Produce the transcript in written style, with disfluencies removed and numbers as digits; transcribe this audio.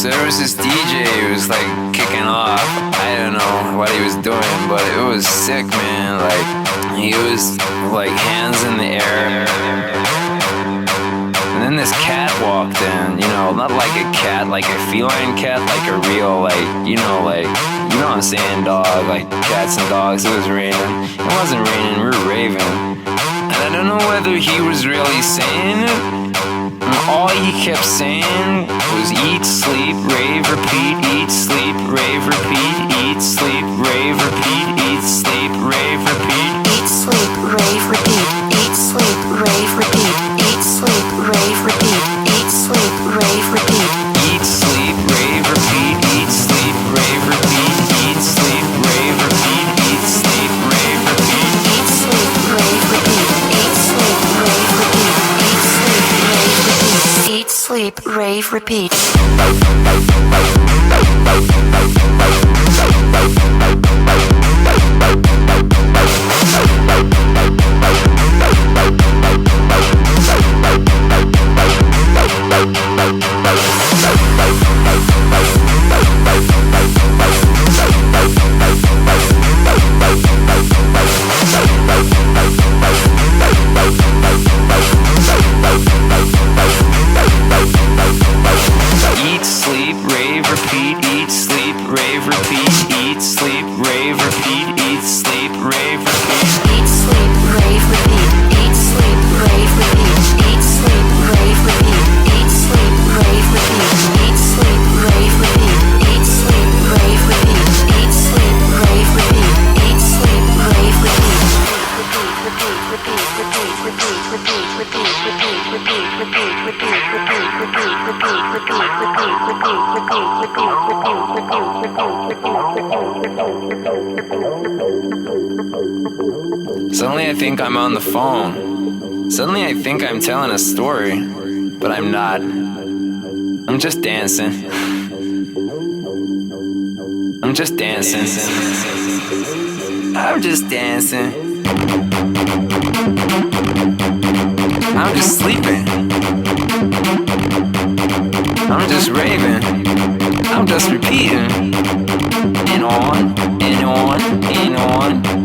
So there was this DJ who was like kicking off. I don't know what he was doing, but it was sick, man. Like he was like hands in the air. And then this cat walked in, you know, not like a cat, like a feline cat, like a real, like, you know what I'm saying, dog, like cats and dogs. It was raining. It wasn't raining, we were raving. And I don't know whether he was really saying it. And all he kept saying was eat, sleep, rave, repeat, eat, sleep, rave, repeat, eat, sleep, rave, repeat, eat, sleep, rave, repeat. Eat, sleep, rave, repeat, eat, sleep, rave, repeat, eat, sleep, rave, repeat, eat, sleep, rave, repeat. Eat, sleep, rave, repeat, eat, sleep, rave, repeat, eat, sleep, rave, repeat, eat, sleep, rave, repeat. Eat, sleep, rave, repeat, eat, sleep, rave, repeat, eat, sleep, rave, repeat. Eat, sleep, rave, repeat, eat, sleep, rave, repeat, eat, sleep, rave, repeat, eat, sleep, rave, repeat. Eat, sleep, rave, repeat, eat, sleep, rave, repeat, eat, sleep, rave, repeat, eat, sleep, rave, repeat, eat, sleep, rave, repeat, eat, sleep, rave, repeat, eat, sleep, rave, repeat, eat, sleep, rave, repeat. Suddenly I think I'm on the phone. Suddenly I think I'm telling a story, but I'm not. I'm just dancing. I'm just dancing. I'm just dancing. I'm just sleeping. I'm just raving. I'm just repeating. And on, and on, and on.